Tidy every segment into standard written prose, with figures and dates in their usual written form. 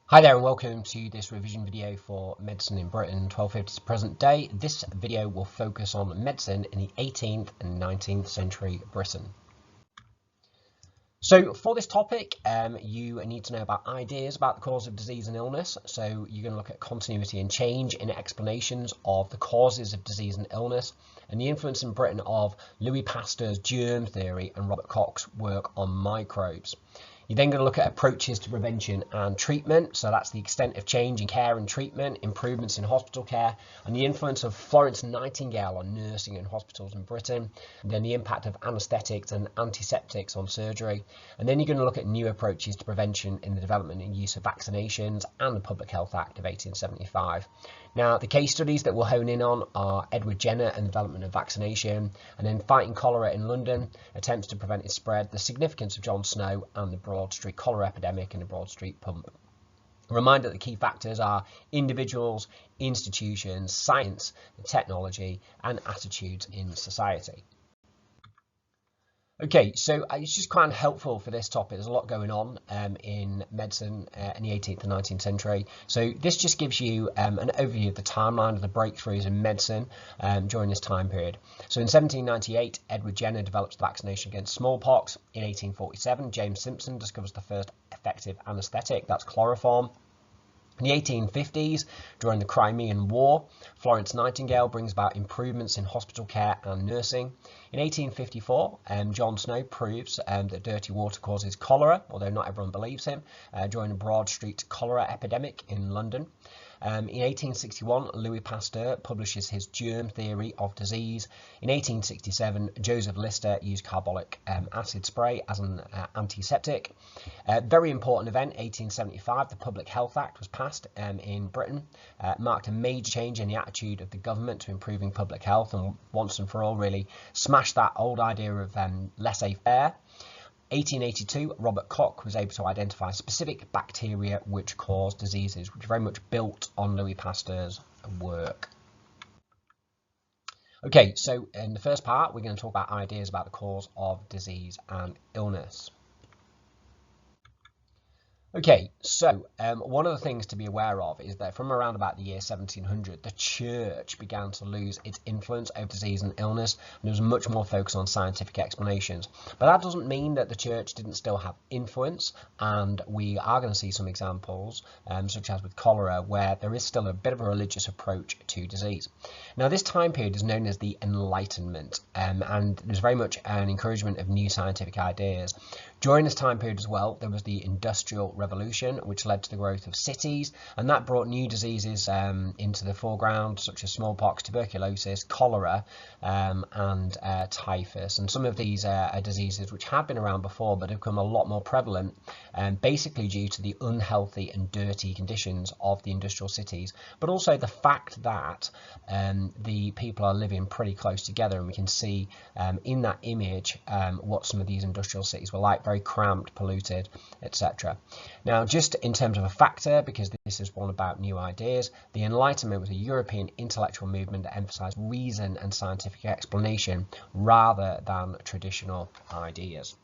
Hi there and welcome to this revision video for Medicine in Britain 1250 to present day. This video will focus on medicine in the 18th and 19th century Britain. So for this topic, you need to know about ideas about the cause of disease and illness. So you're going to look at continuity and change in explanations of the causes of disease and illness, and the influence in Britain of Louis Pasteur's germ theory and Robert Koch's work on microbes. You're then going to look at approaches to prevention and treatment. So that's the extent of change in care and treatment, improvements in hospital care, and the influence of Florence Nightingale on nursing in hospitals in Britain, and then the impact of anesthetics and antiseptics on surgery. And then you're going to look at new approaches to prevention in the development and use of vaccinations and the Public Health Act of 1875. Now, the case studies that we'll hone in on are Edward Jenner and the development of vaccination, and then fighting cholera in London, attempts to prevent its spread, the significance of John Snow, and the Broad Street cholera epidemic and the Broad Street pump. A reminder that the key factors are individuals, institutions, science, technology, and attitudes in society. Okay, so it's just quite helpful for this topic. There's a lot going on in medicine in the 18th and 19th century. So this just gives you an overview of the timeline of the breakthroughs in medicine during this time period. So in 1798, Edward Jenner develops the vaccination against smallpox. In 1847, James Simpson discovers the first effective anaesthetic, that's chloroform. In the 1850s, during the Crimean War, Florence Nightingale brings about improvements in hospital care and nursing. In 1854, John Snow proves that dirty water causes cholera, although not everyone believes him, during a Broad Street cholera epidemic in London. In 1861, Louis Pasteur publishes his germ theory of disease. In 1867, Joseph Lister used carbolic acid spray as an antiseptic. Very important event, 1875, the Public Health Act was passed in Britain. Marked a major change in the attitude of the government to improving public health, and once and for all really smashed that old idea of laissez-faire. 1882, Robert Koch was able to identify specific bacteria which cause diseases, which very much built on Louis Pasteur's work. Okay, so in the first part, we're going to talk about ideas about the cause of disease and illness. Okay, so one of the things to be aware of is that from around about the year 1700, the church began to lose its influence over disease and illness, and there was much more focus on scientific explanations. But that doesn't mean that the church didn't still have influence, and we are going to see some examples, such as with cholera, where there is still a bit of a religious approach to disease. Now, this time period is known as the Enlightenment, and there's very much an encouragement of new scientific ideas. During this time period as well, there was the Industrial Revolution, which led to the growth of cities, and that brought new diseases into the foreground, such as smallpox, tuberculosis, cholera, and typhus. And some of these are diseases which have been around before, but have become a lot more prevalent, basically due to the unhealthy and dirty conditions of the industrial cities, but also the fact that the people are living pretty close together, and we can see in that image what some of these industrial cities were like, very cramped, polluted, etc. Now, just in terms of a factor, because this is one about new ideas, the Enlightenment was a European intellectual movement that emphasized reason and scientific explanation rather than traditional ideas.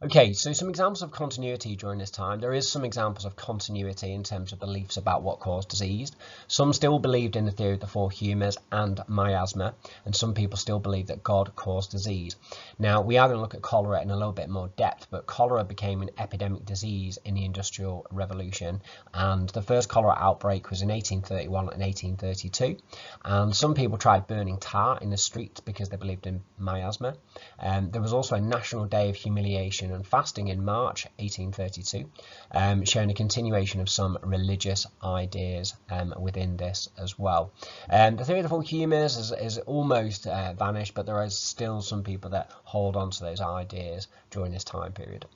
Okay, so some examples of continuity during this time. There is some examples of continuity in terms of beliefs about what caused disease. Some still believed in the theory of the four humours and miasma, and some people still believe that God caused disease. Now, we are going to look at cholera in a little bit more depth, but cholera became an epidemic disease in the Industrial Revolution, and the first cholera outbreak was in 1831 and 1832, and some people tried burning tar in the streets because they believed in miasma. There was also a National Day of Humiliation and Fasting in March 1832, showing a continuation of some religious ideas within this as well. The theory of the four humours is almost vanished, but there are still some people that hold on to those ideas during this time period.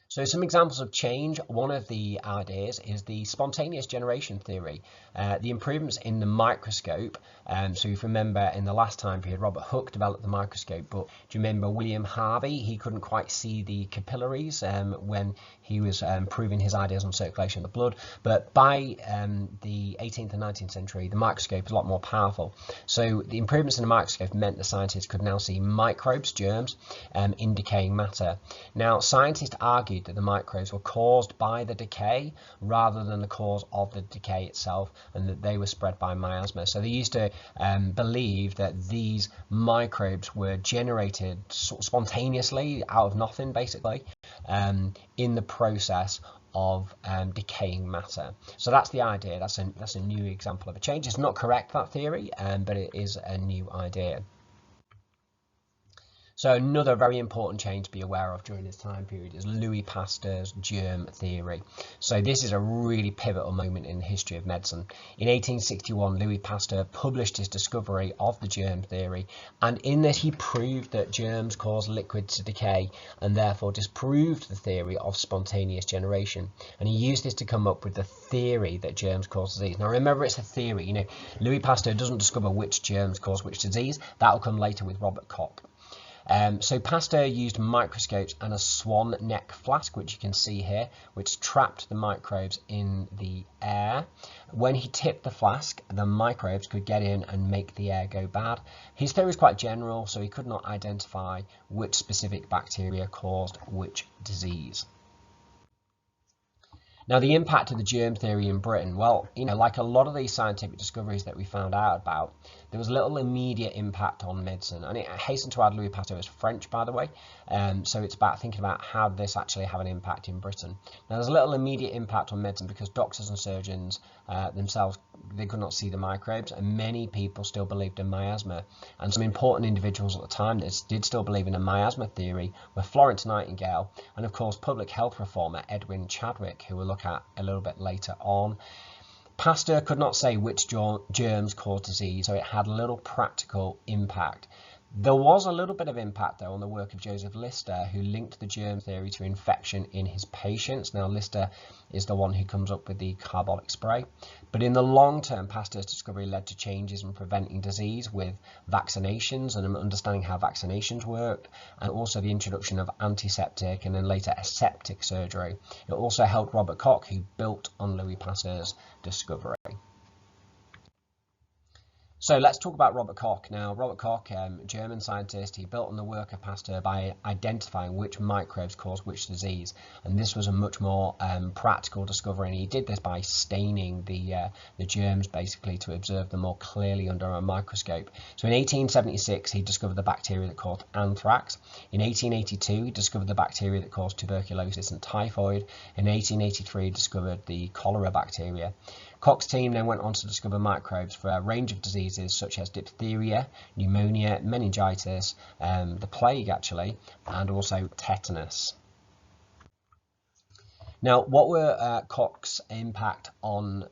So some examples of change. One of the ideas is the spontaneous generation theory. The improvements in the microscope. So if you remember in the last time period, Robert Hooke developed the microscope, but do you remember William Harvey? He couldn't quite see the capillaries when he was proving his ideas on circulation of the blood. But by the 18th and 19th century, the microscope is a lot more powerful. So the improvements in the microscope meant that scientists could now see microbes, germs, in decaying matter. Now, scientists argued believed that the microbes were caused by the decay rather than the cause of the decay itself, and that they were spread by miasma. So they used to believe that these microbes were generated spontaneously out of nothing, basically, in the process of decaying matter. So that's the idea. That's a new example of a change. It's not correct, that theory, but it is a new idea. So another very important change to be aware of during this time period is Louis Pasteur's germ theory. So this is a really pivotal moment in the history of medicine. In 1861, Louis Pasteur published his discovery of the germ theory, and in this he proved that germs cause liquids to decay and therefore disproved the theory of spontaneous generation. And he used this to come up with the theory that germs cause disease. Now remember, it's a theory. You know, Louis Pasteur doesn't discover which germs cause which disease. That will come later with Robert Koch. So Pasteur used microscopes and a swan neck flask, which you can see here, which trapped the microbes in the air. When he tipped the flask, the microbes could get in and make the air go bad. His theory was quite general, so he could not identify which specific bacteria caused which disease. Now, the impact of the germ theory in Britain, well, you know, like a lot of these scientific discoveries that we found out about, there was little immediate impact on medicine. And I hasten to add, Louis Pasteur is French, by the way, so it's about thinking about how this actually have an impact in Britain. Now, there's little immediate impact on medicine because doctors and surgeons themselves, they could not see the microbes, and many people still believed in miasma. And some important individuals at the time that did still believe in a miasma theory were Florence Nightingale and, of course, public health reformer Edwin Chadwick, who we'll look at a little bit later on. Pasteur could not say which germs caused disease, so it had little practical impact. There was a little bit of impact, though, on the work of Joseph Lister, who linked the germ theory to infection in his patients. Now, Lister is the one who comes up with the carbolic spray. But in the long term, Pasteur's discovery led to changes in preventing disease with vaccinations and understanding how vaccinations worked, and also the introduction of antiseptic and then later aseptic surgery. It also helped Robert Koch, who built on Louis Pasteur's discovery. So let's talk about Robert Koch. Now, Robert Koch, German scientist, he built on the work of Pasteur by identifying which microbes cause which disease. And this was a much more practical discovery. And he did this by staining the germs, basically, to observe them more clearly under a microscope. So in 1876, he discovered the bacteria that caused anthrax. In 1882, he discovered the bacteria that caused tuberculosis and typhoid. In 1883, he discovered the cholera bacteria. Koch's team then went on to discover microbes for a range of diseases such as diphtheria, pneumonia, meningitis, the plague actually, and also tetanus. Now, what were Koch's impact on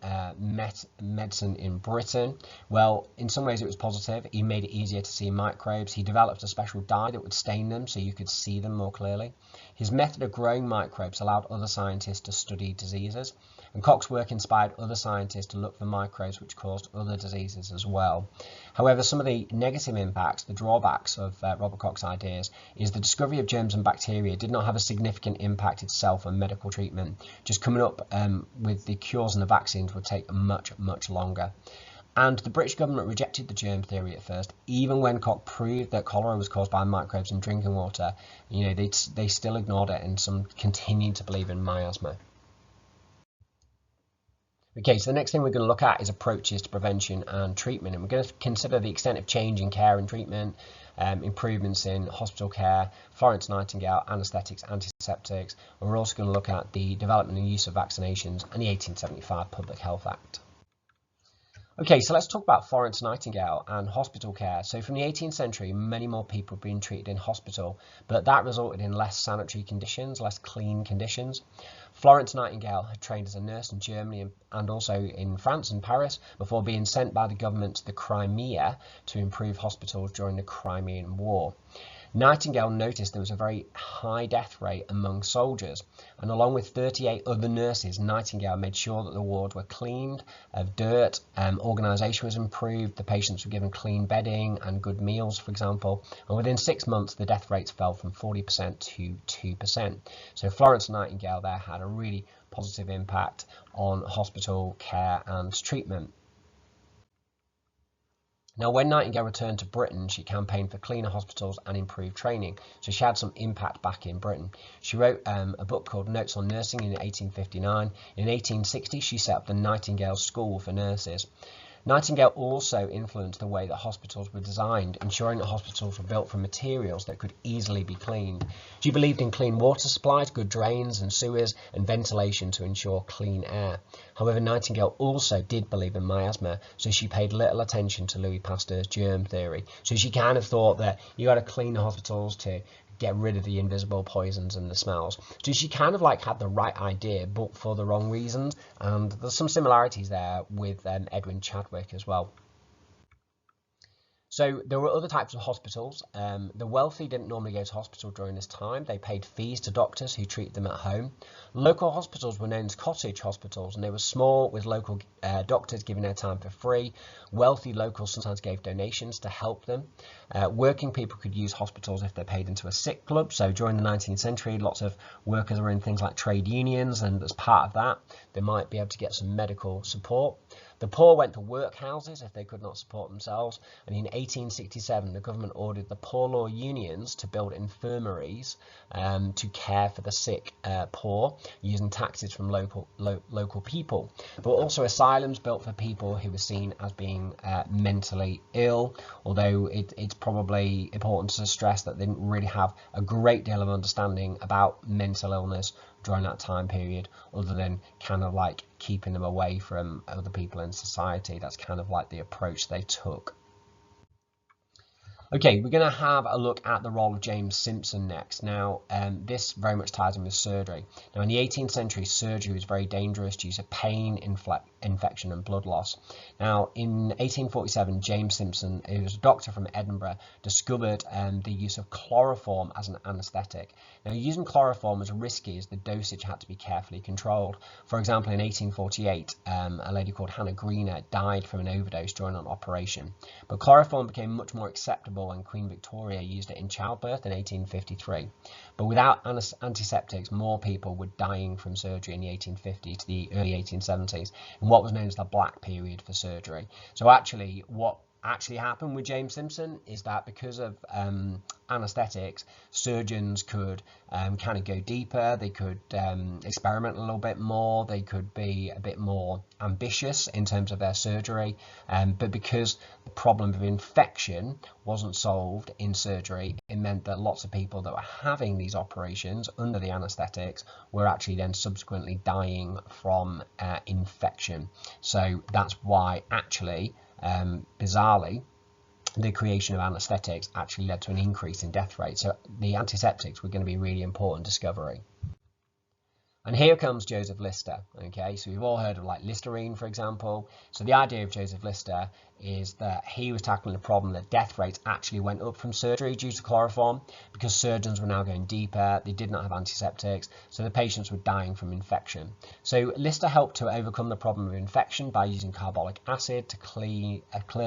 medicine in Britain? Well, in some ways it was positive. He made it easier to see microbes. He developed a special dye that would stain them so you could see them more clearly. His method of growing microbes allowed other scientists to study diseases. And Koch's work inspired other scientists to look for microbes which caused other diseases as well. However, some of the negative impacts, the drawbacks of Robert Koch's ideas, is the discovery of germs and bacteria did not have a significant impact itself on medical treatment. Just coming up with the cures and the vaccines would take much, much longer. And the British government rejected the germ theory at first, even when Koch proved that cholera was caused by microbes in drinking water. You know, they still ignored it, and some continued to believe in miasma. Okay, so the next thing we're going to look at is approaches to prevention and treatment, and we're going to consider the extent of change in care and treatment, improvements in hospital care, Florence Nightingale, Anesthetics, Antiseptics, and we're also going to look at the development and use of vaccinations and the 1875 Public Health Act. Okay, so let's talk about Florence Nightingale and hospital care. So from the 18th century, many more people have been treated in hospital, but that resulted in less sanitary conditions, less clean conditions. Florence Nightingale had trained as a nurse in Germany and also in France and Paris before being sent by the government to the Crimea to improve hospitals during the Crimean War. Nightingale noticed there was a very high death rate among soldiers, and along with 38 other nurses, Nightingale made sure that the wards were cleaned of dirt, organisation was improved, the patients were given clean bedding and good meals, for example, and within 6 months the death rates fell from 40% to 2%. So Florence Nightingale there had a really positive impact on hospital care and treatment. Now, when Nightingale returned to Britain, she campaigned for cleaner hospitals and improved training, so she had some impact back in Britain. She wrote a book called Notes on Nursing in 1859. In 1860, she set up the Nightingale School for Nurses. Nightingale also influenced the way that hospitals were designed, ensuring that hospitals were built from materials that could easily be cleaned. She believed in clean water supplies, good drains and sewers, and ventilation to ensure clean air. However, Nightingale also did believe in miasma, so she paid little attention to Louis Pasteur's germ theory. So she kind of thought that you got to clean the hospitals to get rid of the invisible poisons and the smells. So she kind of like had the right idea, but for the wrong reasons. And there's some similarities there with Edwin Chadwick as well. So there were other types of hospitals. The wealthy didn't normally go to hospital during this time. They paid fees to doctors who treated them at home. Local hospitals were known as cottage hospitals, and they were small with local doctors giving their time for free. Wealthy locals sometimes gave donations to help them. Working people could use hospitals if they paid into a sick club. So during the 19th century, lots of workers were in things like trade unions, and as part of that, they might be able to get some medical support. The poor went to workhouses if they could not support themselves, and in 1867 the government ordered the poor law unions to build infirmaries to care for the sick poor using taxes from local people. There were also asylums built for people who were seen as being mentally ill, although it's probably important to stress that they didn't really have a great deal of understanding about mental illness during that time period, other than kind of like keeping them away from other people in society. That's kind of like the approach they took. Okay, we're going to have a look at the role of James Simpson next. Now, this very much ties in with surgery. Now, in the 18th century, surgery was very dangerous due to pain, infection, and blood loss. Now, in 1847, James Simpson, who was a doctor from Edinburgh, discovered the use of chloroform as an anaesthetic. Now, using chloroform was risky as the dosage had to be carefully controlled. For example, in 1848, a lady called Hannah Greener died from an overdose during an operation. But chloroform became much more acceptable and Queen Victoria used it in childbirth in 1853. But without antiseptics, more people were dying from surgery in the 1850s to the early 1870s, in what was known as the black period for surgery. So actually, what actually happened with James Simpson is that because of anesthetics, surgeons could kind of go deeper, they could experiment a little bit more, they could be a bit more ambitious in terms of their surgery, but because the problem of infection wasn't solved in surgery, it meant that lots of people that were having these operations under the anesthetics were actually then subsequently dying from infection. So that's why actually bizarrely, the creation of anaesthetics actually led to an increase in death rate. So the antiseptics were going to be a really important discovery. And here comes Joseph Lister. Okay, so we've all heard of like Listerine, for example. So the idea of Joseph Lister is that he was tackling the problem that death rates actually went up from surgery due to chloroform, because surgeons were now going deeper, they did not have antiseptics, so the patients were dying from infection. So Lister helped to overcome the problem of infection by using carbolic acid to clear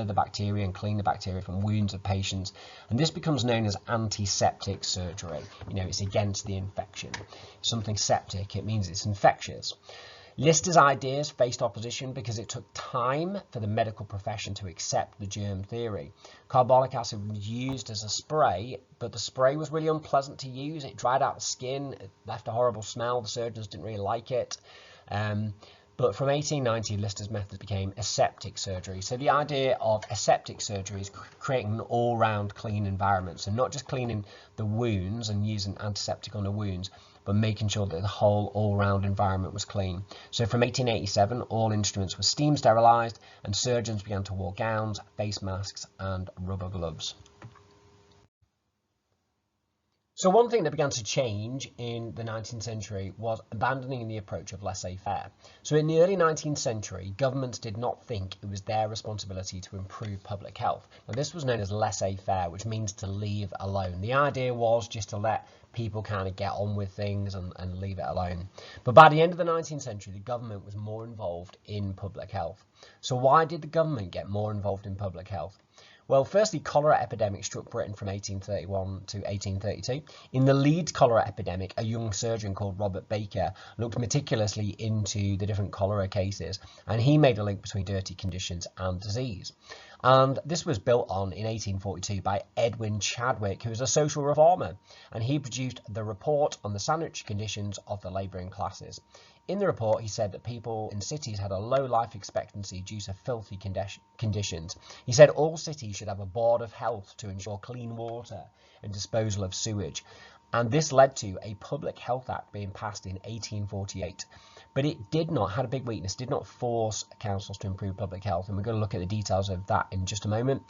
the bacteria and clean the bacteria from wounds of patients, and this becomes known as antiseptic surgery. You know, it's against the infection. If something's septic, it means it's infectious. Lister's ideas faced opposition because it took time for the medical profession to accept the germ theory. Carbolic acid was used as a spray, but the spray was really unpleasant to use. It dried out the skin, it left a horrible smell, the surgeons didn't really like it. But from 1890, Lister's method became aseptic surgery. So the idea of aseptic surgery is creating an all-round clean environment. So not just cleaning the wounds and using antiseptic on the wounds, but making sure that the whole all-round environment was clean. So from 1887, all instruments were steam sterilised and surgeons began to wear gowns, face masks and rubber gloves. So one thing that began to change in the 19th century was abandoning the approach of laissez-faire. So in the early 19th century, governments did not think it was their responsibility to improve public health. Now this was known as laissez-faire, which means to leave alone. The idea was just to let people kind of get on with things and leave it alone. But by the end of the 19th century, the government was more involved in public health. So why did the government get more involved in public health? Well, firstly, cholera epidemic struck Britain from 1831 to 1832. In the Leeds cholera epidemic, a young surgeon called Robert Baker looked meticulously into the different cholera cases, and he made a link between dirty conditions and disease. And this was built on in 1842 by Edwin Chadwick, who was a social reformer, and he produced the report on the sanitary conditions of the labouring classes. In the report, he said that people in cities had a low life expectancy due to filthy conditions. He said all cities should have a board of health to ensure clean water and disposal of sewage. And this led to a Public Health Act being passed in 1848. But it had a big weakness, did not force councils to improve public health. And we're going to look at the details of that in just a moment.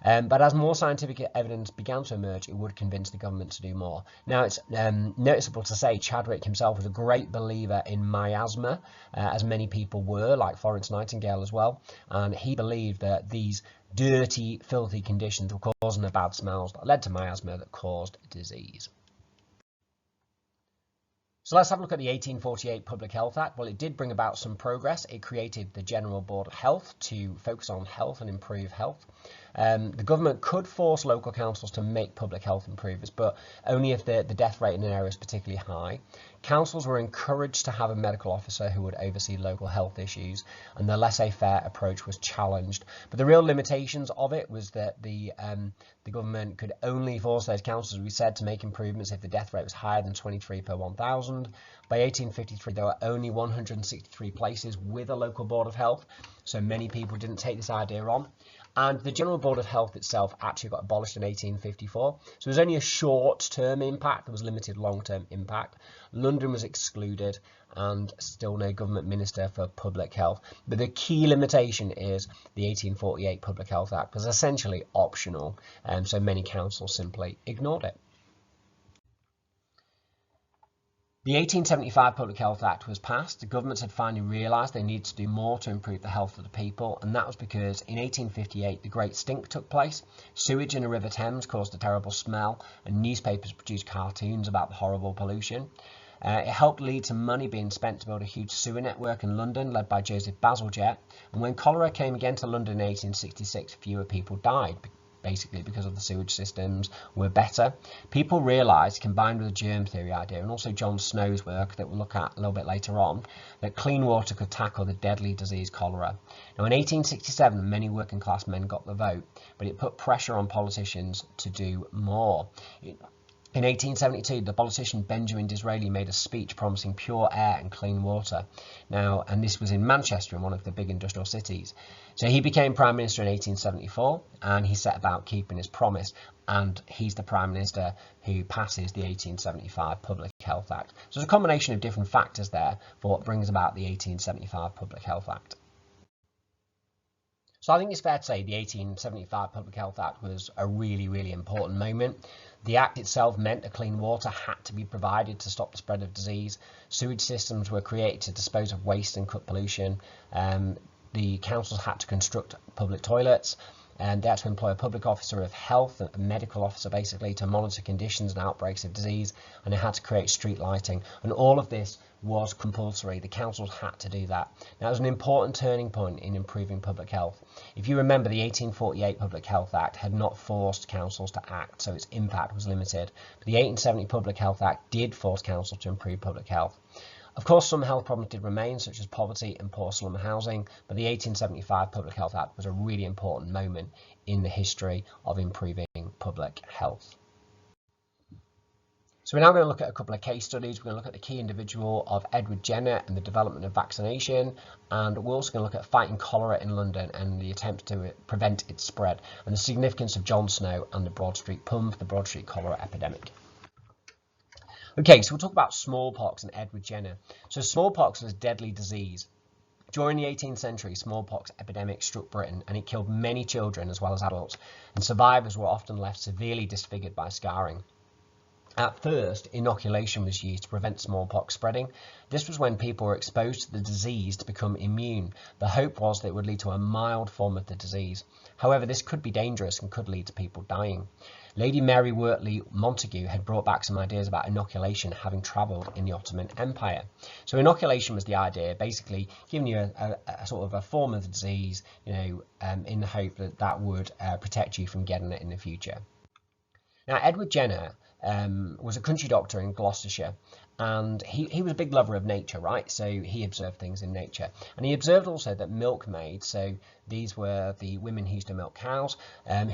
But as more scientific evidence began to emerge, it would convince the government to do more. Now, it's noticeable to say Chadwick himself was a great believer in miasma, as many people were, like Florence Nightingale as well. And he believed that these dirty, filthy conditions were causing the bad smells that led to miasma that caused disease. So let's have a look at the 1848 Public Health Act. Well, it did bring about some progress. It created the General Board of Health to focus on health and improve health. The government could force local councils to make public health improvements, but only if the death rate in an area is particularly high. Councils were encouraged to have a medical officer who would oversee local health issues, and the laissez-faire approach was challenged. But the real limitations of it was that the government could only force those councils, as we said, to make improvements if the death rate was higher than 23 per 1,000. By 1853, there were only 163 places with a local board of health, so many people didn't take this idea on. And the General Board of Health itself actually got abolished in 1854. So it was only a short-term impact. There was limited long-term impact. London was excluded and still no government minister for public health. But the key limitation is the 1848 Public Health Act was essentially optional, so many councils simply ignored it. The 1875 Public Health Act was passed. The governments had finally realised they needed to do more to improve the health of the people, and that was because in 1858 the Great Stink took place. Sewage in the River Thames caused a terrible smell, and newspapers produced cartoons about the horrible pollution. It helped lead to money being spent to build a huge sewer network in London, led by Joseph Bazalgette. And when cholera came again to London in 1866, fewer people died, basically because of the sewage systems were better. People realised, combined with the germ theory idea and also John Snow's work that we'll look at a little bit later on, that clean water could tackle the deadly disease cholera. Now in 1867 many working class men got the vote, but it put pressure on politicians to do more. In 1872, the politician Benjamin Disraeli made a speech promising pure air and clean water. And this was in Manchester, in one of the big industrial cities. So he became Prime Minister in 1874, and he set about keeping his promise. And he's the Prime Minister who passes the 1875 Public Health Act. So there's a combination of different factors there for what brings about the 1875 Public Health Act. So I think it's fair to say the 1875 Public Health Act was a really, really important moment. The Act itself meant that clean water had to be provided to stop the spread of disease. Sewage systems were created to dispose of waste and cut pollution. The councils had to construct public toilets. And they had to employ a public officer of health, a medical officer basically, to monitor conditions and outbreaks of disease, and they had to create street lighting. And all of this was compulsory. The councils had to do that. Now, it was an important turning point in improving public health. If you remember, the 1848 Public Health Act had not forced councils to act, so its impact was limited. But the 1870 Public Health Act did force councils to improve public health. Of course, some health problems did remain, such as poverty and poor slum housing, but the 1875 Public Health Act was a really important moment in the history of improving public health. So we're now going to look at a couple of case studies. We're going to look at the key individual of Edward Jenner and the development of vaccination, and we're also going to look at fighting cholera in London and the attempt to prevent its spread, and the significance of John Snow and the Broad Street pump, the Broad Street cholera epidemic. Okay, so we'll talk about smallpox and Edward Jenner. So smallpox was a deadly disease. During the 18th century, smallpox epidemic struck Britain, and it killed many children as well as adults, and survivors were often left severely disfigured by scarring. At first, inoculation was used to prevent smallpox spreading. This was when people were exposed to the disease to become immune. The hope was that it would lead to a mild form of the disease. However, this could be dangerous and could lead to people dying. Lady Mary Wortley Montagu had brought back some ideas about inoculation, having travelled in the Ottoman Empire. So inoculation was the idea, basically giving you a sort of a form of the disease, in the hope that that would protect you from getting it in the future. Now, Edward Jenner was a country doctor in Gloucestershire, And he was a big lover of nature, right? So he observed things in nature. And he observed also that milkmaids, so these were the women who used to milk cows,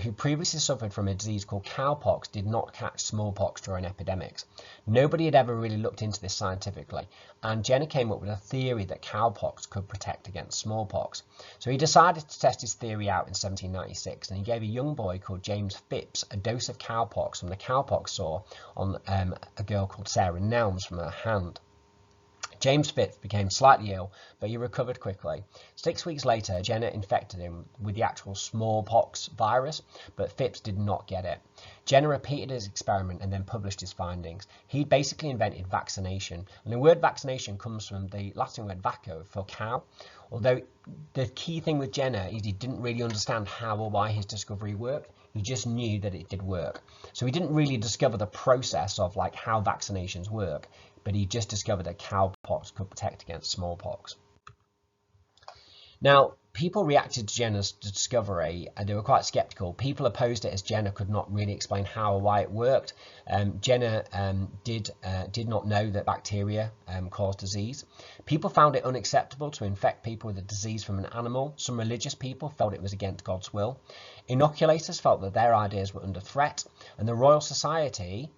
who previously suffered from a disease called cowpox, did not catch smallpox during epidemics. Nobody had ever really looked into this scientifically, and Jenner came up with a theory that cowpox could protect against smallpox. So he decided to test his theory out in 1796, and he gave a young boy called James Phipps a dose of cowpox from the cowpox sore on a girl called Sarah Nelms from her hand. James Phipps became slightly ill, but he recovered quickly. 6 weeks later, Jenner infected him with the actual smallpox virus, but Phipps did not get it. Jenner repeated his experiment and then published his findings. He basically invented vaccination, and the word vaccination comes from the Latin word vaco for cow. Although the key thing with Jenner is he didn't really understand how or why his discovery worked. He just knew that it did work. So he didn't really discover the process of like how vaccinations work, but he just discovered that cowpox could protect against smallpox. Now, people reacted to Jenner's discovery and they were quite skeptical. People opposed it as Jenner could not really explain how or why it worked. Jenner did not know that bacteria caused disease. People found it unacceptable to infect people with a disease from an animal. Some religious people felt it was against God's will. Inoculators felt that their ideas were under threat, and the Royal Society,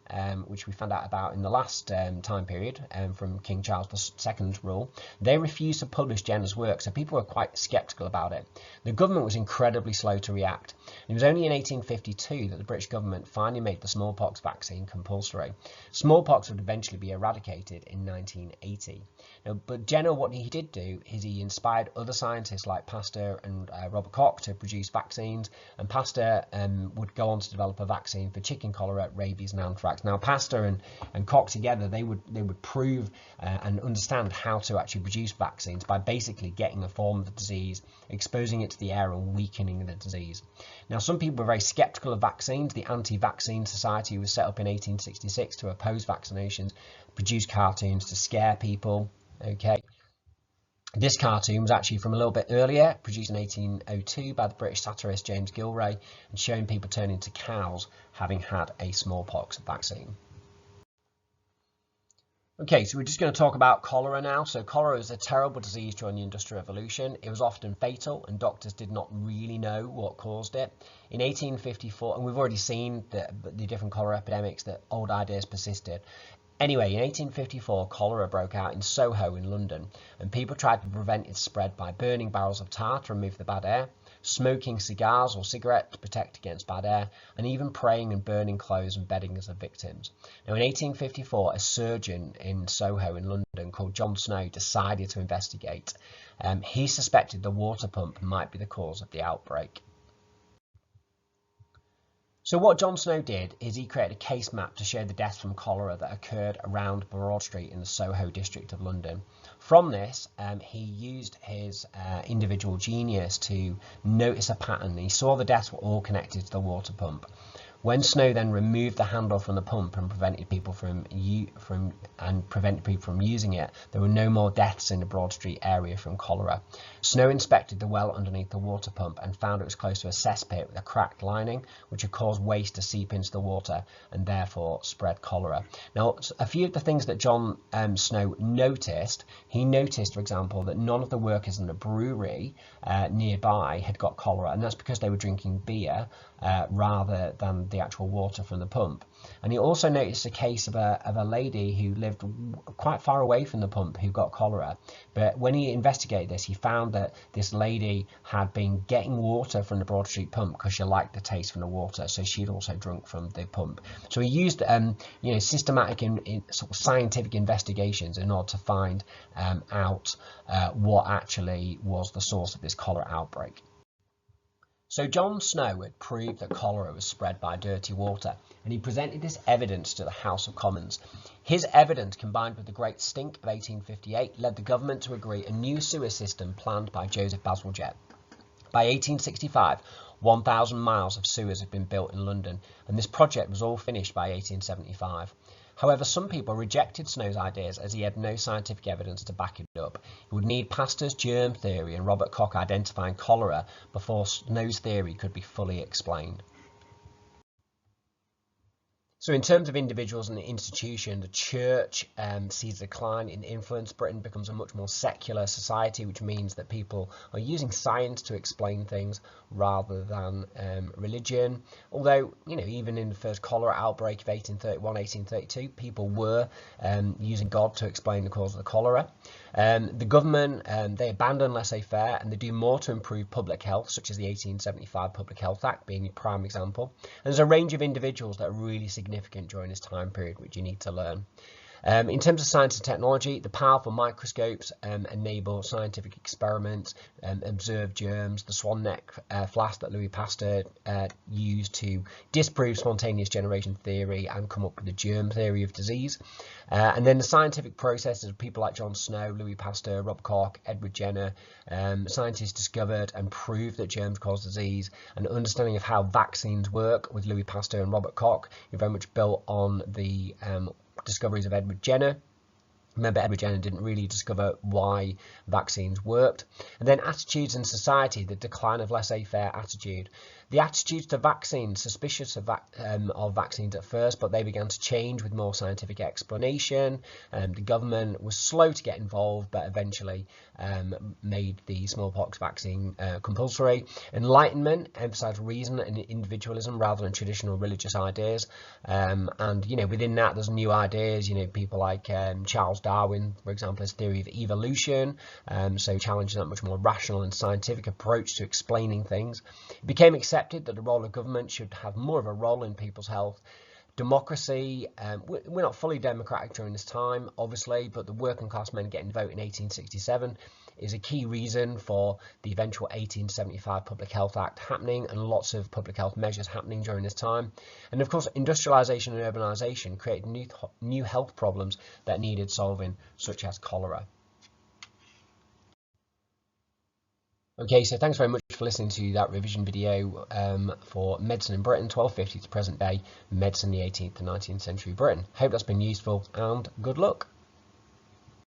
which we found out about in the last time period from King Charles II's rule, they refused to publish Jenner's work, so people were quite skeptical about it. The government was incredibly slow to react. It was only in 1852 that the British government finally made the smallpox vaccine compulsory. Smallpox would eventually be eradicated in 1980. Now, but Jenner, what he did do is he inspired other scientists like Pasteur and Robert Koch to produce vaccines, and Pasteur would go on to develop a vaccine for chicken cholera, rabies and anthrax. Now Pasteur and Koch together, they would prove and understand how to actually produce vaccines by basically getting a form of the disease, exposing it to the air and weakening the disease. Now some people were very skeptical of vaccines. The Anti-Vaccine Society was set up in 1866 to oppose vaccinations, produce cartoons to scare people. Okay. This cartoon was actually from a little bit earlier, produced in 1802 by the British satirist James Gilray, and showing people turning into cows having had a smallpox vaccine. Okay, so we're just going to talk about cholera now. So cholera is a terrible disease during the Industrial Revolution. It was often fatal and doctors did not really know what caused it. In 1854, and we've already seen the different cholera epidemics, that old ideas persisted. Anyway, in 1854, cholera broke out in Soho in London, and people tried to prevent its spread by burning barrels of tar to remove the bad air, smoking cigars or cigarettes to protect against bad air, and even praying and burning clothes and bedding as the victims. Now, in 1854, a surgeon in Soho in London called John Snow decided to investigate. He suspected the water pump might be the cause of the outbreak. So what John Snow did is he created a case map to show the deaths from cholera that occurred around Broad Street in the Soho district of London. From this, he used his individual genius to notice a pattern. He saw the deaths were all connected to the water pump. When Snow then removed the handle from the pump and prevented people from using it, there were no more deaths in the Broad Street area from cholera. Snow inspected the well underneath the water pump and found it was close to a cesspit with a cracked lining, which had caused waste to seep into the water and therefore spread cholera. Now, a few of the things that John Snow noticed, he noticed, for example, that none of the workers in the brewery nearby had got cholera, and that's because they were drinking beer rather than the actual water from the pump. And he also noticed a case of a lady who lived quite far away from the pump who got cholera. But when he investigated this, he found that this lady had been getting water from the Broad Street pump because she liked the taste from the water, so she'd also drunk from the pump. So he used systematic sort of scientific investigations in order to find out what actually was the source of this cholera outbreak. So John Snow had proved that cholera was spread by dirty water, and he presented this evidence to the House of Commons. His evidence, combined with the Great Stink of 1858, led the government to agree a new sewer system planned by Joseph Bazalgette. By 1865, 1,000 miles of sewers had been built in London, and this project was all finished by 1875. However, some people rejected Snow's ideas as he had no scientific evidence to back it up. He would need Pasteur's germ theory and Robert Koch identifying cholera before Snow's theory could be fully explained. So in terms of individuals and the institution, the church sees a decline in influence. Britain becomes a much more secular society, which means that people are using science to explain things rather than religion. Although, even in the first cholera outbreak of 1831, 1832, people were using God to explain the cause of the cholera. The government, they abandon laissez-faire and they do more to improve public health, such as the 1875 Public Health Act being a prime example. And there's a range of individuals that are really significant during this time period, which you need to learn. In terms of science and technology, the powerful microscopes enable scientific experiments, observe germs. The swan neck flask that Louis Pasteur used to disprove spontaneous generation theory and come up with the germ theory of disease. And then the scientific processes of people like John Snow, Louis Pasteur, Robert Koch, Edward Jenner. Scientists discovered and proved that germs cause disease. An understanding of how vaccines work with Louis Pasteur and Robert Koch is very much built on the discoveries of Edward Jenner. Remember, Edward Jenner didn't really discover why vaccines worked. And then attitudes in society, the decline of laissez-faire attitude. The attitudes to vaccines, suspicious of vaccines at first, but they began to change with more scientific explanation. The government was slow to get involved, but eventually made the smallpox vaccine compulsory. Enlightenment emphasized reason and individualism rather than traditional religious ideas. And within that, there's new ideas. People like Charles Darwin, for example, his theory of evolution, so challenging that much more rational and scientific approach to explaining things. It became accepted that the role of government should have more of a role in people's health. Democracy, we're not fully democratic during this time, obviously, but the working class men getting the vote in 1867 is a key reason for the eventual 1875 Public Health Act happening and lots of public health measures happening during this time. And of course, industrialization and urbanization created new health problems that needed solving, such as cholera. Okay, so thanks very much for listening to that revision video for medicine in Britain, 1250 to present day, medicine in the 18th to 19th century Britain. Hope that's been useful and good luck.